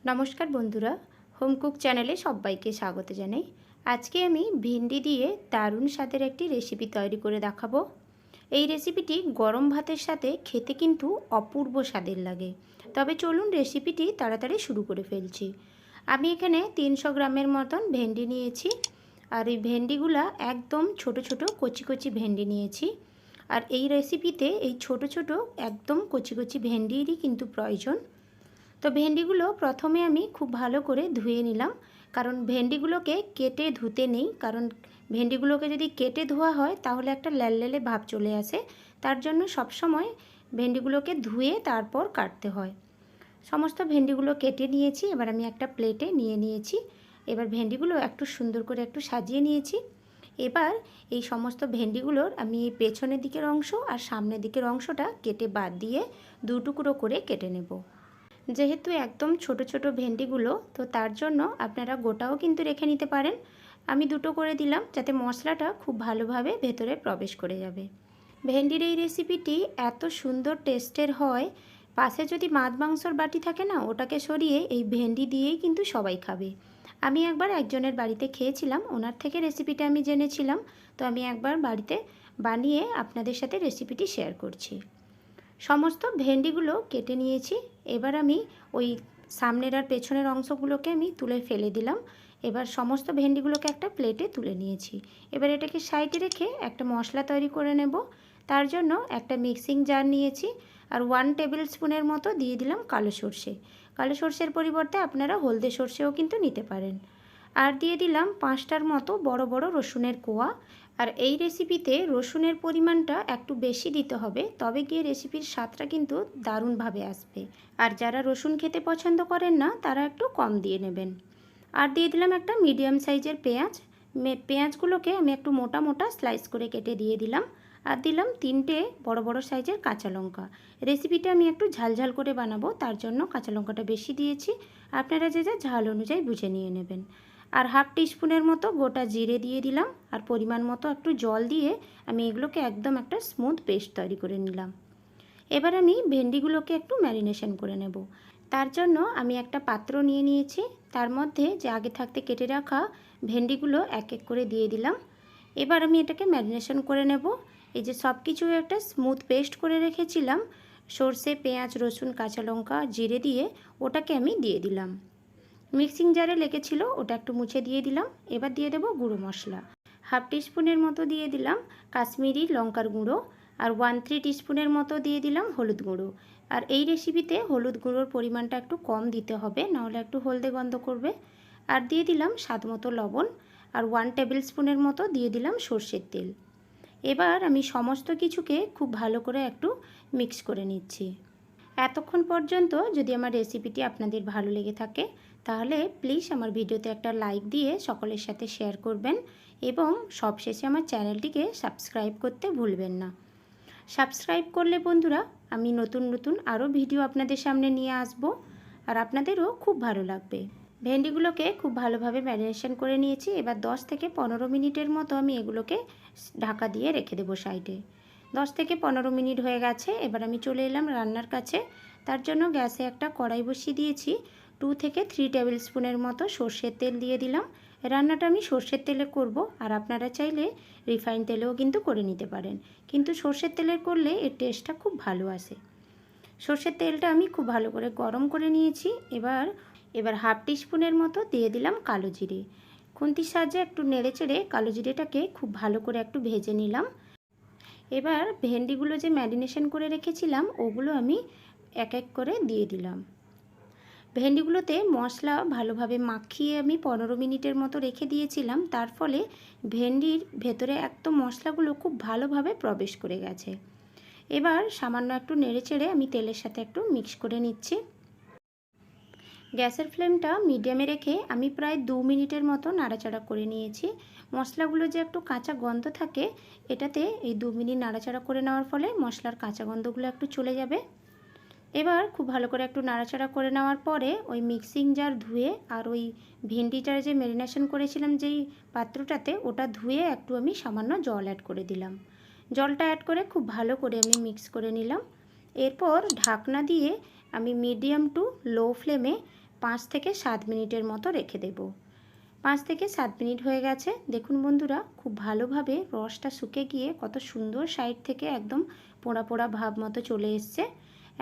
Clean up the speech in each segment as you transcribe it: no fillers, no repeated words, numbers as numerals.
নমস্কার বন্ধুরা, home cook চ্যানেলে সবাইকে স্বাগত জানাই। আজকে আমি ভিন্ডি দিয়ে দারুণ স্বাদের একটি রেসিপি তৈরি করে দেখাবো। এই রেসিপিটি গরম ভাতের সাথে খেতে কিন্তু অপূর্ব স্বাদের লাগে। তবে চলুন রেসিপিটি তাড়াতাড়ি শুরু করে ফেলছি। আমি এখানে 300 গ্রামের মতন ভেন্ডি নিয়েছি। আর এই ভেন্ডিগুলা একদম ছোট ছোট কচি কচি ভেন্ডি নিয়েছি। আর এই রেসিপিতে এই ছোট ছোট একদম কচি কচি ভেন্ডিরই কিন্তু প্রয়োজন। তো ভেন্ডিগুলো প্রথমে আমি খুব ভালো করে ধুয়ে নিলাম, কারণ ভেন্ডিগুলোকে কেটে ধুতে নেই, কারণ ভেন্ডিগুলোকে যদি কেটে ধোয়া হয় তাহলে একটা ল্যাললেলে ভাব চলে আসে। তার জন্য সবসময় ভেন্ডিগুলোকে ধুয়ে তারপর কাটতে হয়। সমস্ত ভেন্ডিগুলো কেটে নিয়েছি। এবার আমি একটা প্লেটে নিয়ে নিয়েছি। এবার ভেন্ডিগুলো একটু সুন্দর করে একটু সাজিয়ে নিয়েছি। এবার এই সমস্ত ভেন্ডিগুলোর আমি এই পেছনের দিকের অংশ আর সামনের দিকের অংশটা কেটে বাদ দিয়ে দু টুকরো করে কেটে নেব। যেহেতু একদম ছোট ছোট ভেন্ডিগুলো, তো তার জন্য আপনারা গোটাও কিন্তু রেখে নিতে পারেন। আমি দুটো করে দিলাম যাতে মশলাটা খুব ভালোভাবে ভেতরে প্রবেশ করে যাবে। ভেন্ডির এই রেসিপিটি এত সুন্দর টেস্টের হয়, পাশে যদি মাছ মাংসর বাটি থাকে না, ওটাকে সরিয়ে এই ভেন্ডি দিয়েই কিন্তু সবাই খাবে। আমি একবার একজনের বাড়িতে খেয়েছিলাম, ওনার থেকে রেসিপিটা আমি জেনেছিলাম। তো আমি একবার বাড়িতে বানিয়ে আপনাদের সাথে রেসিপিটি শেয়ার করছি। সমস্ত ভেন্ডিগুলো কেটে নিয়েছি। এবার আমি ওই সামনের আর পেছনের অংশগুলোকে আমি তুলে ফেলে দিলাম। এবার সমস্ত ভেন্ডিগুলোকে একটা প্লেটে তুলে নিয়েছি। এবার এটাকে সাইডে রেখে একটা মশলা তৈরি করে নেব। তার জন্য একটা মিক্সিং জার নিয়েছি আর 1 টেবিল স্পুনের মতো দিয়ে দিলাম কালো সর্ষে। কালো সর্ষের পরিবর্তে আপনারা হলদে সর্ষেও কিন্তু নিতে পারেন। আর দিয়ে দিলাম 5টার মতো বড় বড় রসুনের কোয়া। আর এই রেসিপিতে রসুনের পরিমাণটা একটু বেশি দিতে হবে, তবে গিয়ে রেসিপির স্বাদটা কিন্তু দারুণভাবে আসবে। আর যারা রসুন খেতে পছন্দ করেন না, তারা একটু কম দিয়ে নেবেন। আর দিয়ে দিলাম একটা মিডিয়াম সাইজের পেঁয়াজ। পেঁয়াজগুলোকে আমি একটু মোটা মোটা স্লাইস করে কেটে দিয়ে দিলাম। আর দিলাম 3টে বড় বড় সাইজের কাঁচা লঙ্কা। রেসিপিটা আমি একটু ঝালঝাল করে বানাবো, তার জন্য কাঁচা লঙ্কাটা বেশি দিয়েছি। আপনারা যে যা ঝাল অনুযায়ী বুঝে নিয়ে নেবেন। আর হাফ টিস্পুনের মতো গোটা জিরে দিয়ে দিলাম। আর পরিমাণ মতো একটু জল দিয়ে আমি এগুলোকে একদম একটা স্মুথ পেস্ট তৈরি করে নিলাম। এবার আমি ভেন্ডিগুলোকে একটু ম্যারিনেশন করে নেব। তার জন্য আমি একটা পাত্র নিয়ে নিয়েছি। তার মধ্যে যে আগে থাকতে কেটে রাখা ভেন্ডিগুলো এক এক করে দিয়ে দিলাম। এবার আমি এটাকে ম্যারিনেশন করে নেব। এই যে সব কিছু একটা স্মুথ পেস্ট করে রেখেছিলাম, সর্ষে, পেঁয়াজ, রসুন, কাঁচা লঙ্কা, জিরে দিয়ে, ওটাকে আমি দিয়ে দিলাম। মিক্সিং জারে লেগেছিল, ওটা একটু মুছে দিয়ে দিলাম। এবার দিয়ে দেবো গুঁড়ো মশলা। হাফ টিস্পুনের মতো দিয়ে দিলাম কাশ্মীরি লঙ্কার গুঁড়ো। আর 1/3 টিস্পুনের মতো দিয়ে দিলাম হলুদ গুঁড়ো। আর এই রেসিপিতে হলুদ গুঁড়োর পরিমাণটা একটু কম দিতে হবে, নাহলে একটু হলদে গন্ধ করবে। আর দিয়ে দিলাম স্বাদ মতো লবণ। আর 1 টেবিল স্পুনের মতো দিয়ে দিলাম সর্ষের তেল। এবার আমি সমস্ত কিছুকে খুব ভালো করে একটু মিক্স করে নিচ্ছি। এতক্ষণ পর্যন্ত যদি আমার রেসিপিটি আপনাদের ভালো লেগে থাকে, তাহলে প্লিজ আমার ভিডিওতে একটা লাইক দিয়ে সকলের সাথে শেয়ার করবেন এবং সবশেষে আমার চ্যানেলটিকে সাবস্ক্রাইব করতে ভুলবেন না। সাবস্ক্রাইব করলে বন্ধুরা আমি নতুন নতুন আরও ভিডিও আপনাদের সামনে নিয়ে আসব, আর আপনাদেরও খুব ভালো লাগবে। ভেন্ডিগুলোকে খুব ভালোভাবে ম্যারিনেশন করে নিয়েছি। এবার 10 থেকে 15 মিনিটের মতো আমি এগুলোকে ঢাকা দিয়ে রেখে দেবো সাইডে। 10 থেকে 15 মিনিট হয়ে গেছে। এবার আমি চলে এলাম রান্নার কাছে। তার জন্য গ্যাসে একটা কড়াই বসিয়ে দিয়েছি। 2 থেকে 3 টেবিল স্পুনের মতো সর্ষের তেল দিয়ে দিলাম। রান্নাটা আমি সর্ষের তেলে করব, আর আপনারা চাইলে রিফাইন তেলেও কিন্তু করে নিতে পারেন, কিন্তু সর্ষের তেলের করলে এর টেস্টটা খুব ভালো আসে। সর্ষের তেলটা আমি খুব ভালো করে গরম করে নিয়েছি। এবার হাফ টিস্পুনের মতো দিয়ে দিলাম কালো জিরে। খুন্তির সাহায্যে একটু নেড়ে চেড়ে কালো জিরেটাকে খুব ভালো করে একটু ভেজে নিলাম। এবার ভেন্ডিগুলো যে ম্যারিনেশন করে রেখেছিলাম, ওগুলো আমি এক এক করে দিয়ে দিলাম। ভেন্ডিগুলোতে মশলা ভালোভাবে মাখিয়ে আমি 15 মিনিটের মতো রেখে দিয়েছিলাম, তার ফলে ভেন্ডির ভেতরে একদম মশলাগুলো খুব ভালোভাবে প্রবেশ করে গেছে। এবার সামান্য একটু নেড়েচেড়ে আমি তেলের সাথে একটু মিক্স করে নিচ্ছি। গ্যাসের ফ্লেমটা মিডিয়ামে রেখে আমি প্রায় 2 মিনিটের মতো নাড়াচাড়া করে নিয়েছি। মশলাগুলো যে একটু কাঁচা গন্ধ থাকে, এটাতে এই 2 মিনিট নাড়াচাড়া করে নেওয়ার ফলে মশলার কাঁচা গন্ধগুলো একটু চলে যাবে। এবার খুব ভালো করে একটু নাড়াচাড়া করে নেওয়ার পরে ওই মিক্সিং জার ধুয়ে আর ওই ভেন্ডিটার যে ম্যারিনেশন করেছিলাম যেই পাত্রটাতে, ওটা ধুয়ে একটু আমি সামান্য জল অ্যাড করে দিলাম। জলটা অ্যাড করে খুব ভালো করে আমি মিক্স করে নিলাম। এরপর ঢাকনা দিয়ে আমি মিডিয়াম টু লো ফ্লেমে 5 থেকে 7 মিনিটের মতো রেখে দেব। 5 থেকে 7 মিনিট হয়ে গেছে। দেখুন বন্ধুরা, খুব ভালোভাবে রসটা শুকে গিয়ে কত সুন্দর সাইড থেকে একদম পোড়া পোড়া ভাব মতো চলে এসছে।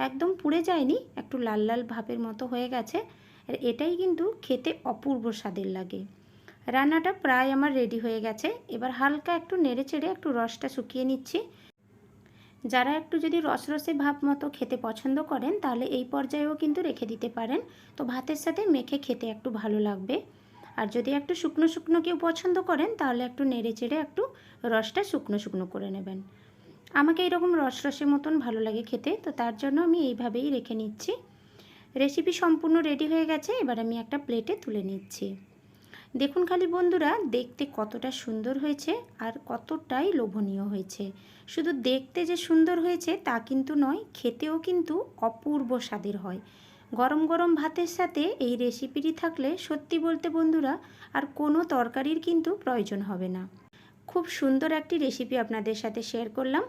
একদম পুড়ে যায়নি, একটু লাল লাল ভাবের মতো হয়ে গেছে। আর এটাই কিন্তু খেতে অপূর্ব স্বাদের লাগে। রান্নাটা প্রায় আমার রেডি হয়ে গেছে। এবার হালকা একটু নেড়ে চেড়ে একটু রসটা শুকিয়ে নিচ্ছি। যারা একটু যদি রসরসে ভাব মতো খেতে পছন্দ করেন তাহলে এই পর্যায়েও কিন্তু রেখে দিতে পারেন। তো ভাতের সাথে মেখে খেতে একটু ভালো লাগবে। আর যদি একটু শুকনো শুকনো কেউ পছন্দ করেন তাহলে একটু নেড়ে চেড়ে একটু রসটা শুকনো শুকনো করে নেবেন। আমাকে এরকম রসরসের মতন ভালো লাগে খেতে, তো তার জন্য আমি এইভাবেই রেখে নিচ্ছি। রেসিপি সম্পূর্ণ রেডি হয়ে গেছে। এবার আমি একটা প্লেটে তুলে নিচ্ছি। দেখুন খালি বন্ধুরা, দেখতে কতটা সুন্দর হয়েছে আর কতটাই লোভনীয় হয়েছে। শুধু দেখতে যে সুন্দর হয়েছে তা কিন্তু নয়, খেতেও কিন্তু অপূর্ব স্বাদের হয়। গরম গরম ভাতের সাথে এই রেসিপিটি থাকলে সত্যি বলতে বন্ধুরা আর কোনো তরকারির কিন্তু প্রয়োজন হবে না। খুব সুন্দর একটি রেসিপি আপনাদের সাথে শেয়ার করলাম।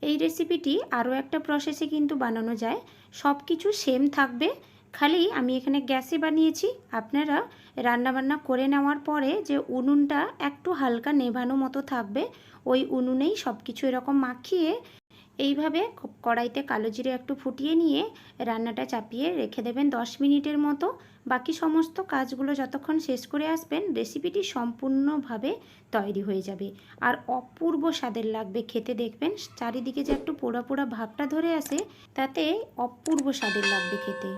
এই রেসিপিটি আরও একটা প্রসেসে কিন্তু বানানো যায়, সব কিছু সেম থাকবে। খালি আমি এখানে গ্যাসে বানিয়েছি। আপনারা রান্নাবান্না করে নেওয়ার পরে যে উনুনটা একটু হালকা নেভানো মতো থাকবে, ওই উনুনেই সব কিছু এরকম মাখিয়ে এইভাবে কড়াইতে কালো জিরে একটু ফুটিয়ে নিয়ে রান্নাটা চাপিয়ে রেখে দেবেন 10 মিনিটের মতো। বাকি সমস্ত কাজগুলো যতক্ষণ শেষ করে আসবেন রেসিপিটি সম্পূর্ণভাবে তৈরি হয়ে যাবে আর অপূর্ব স্বাদের লাগবে খেতে। দেখবেন চারিদিকে যে একটু পোড়া পোড়া ভাবটা ধরে আসে, তাতে অপূর্ব স্বাদের লাগবে খেতে।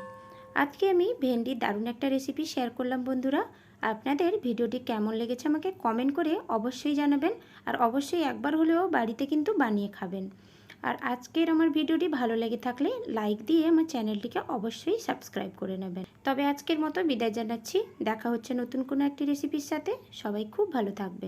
আজকে আমি ভেন্ডির দারুণ একটা রেসিপি শেয়ার করলাম বন্ধুরা। আপনাদের ভিডিওটি কেমন লেগেছে আমাকে কমেন্ট করে অবশ্যই জানাবেন। আর অবশ্যই একবার হলেও বাড়িতে কিন্তু বানিয়ে খাবেন। আর আজকের আমার ভিডিওটি ভালো লেগে থাকলে লাইক দিয়ে আমার চ্যানেলটিকে অবশ্যই সাবস্ক্রাইব করে নেবেন। তবে আজকের মতো বিদায় জানাচ্ছি। দেখা হচ্ছে নতুন কোনো একটি রেসিপির সাথে। সবাই খুব ভালো থাকবেন।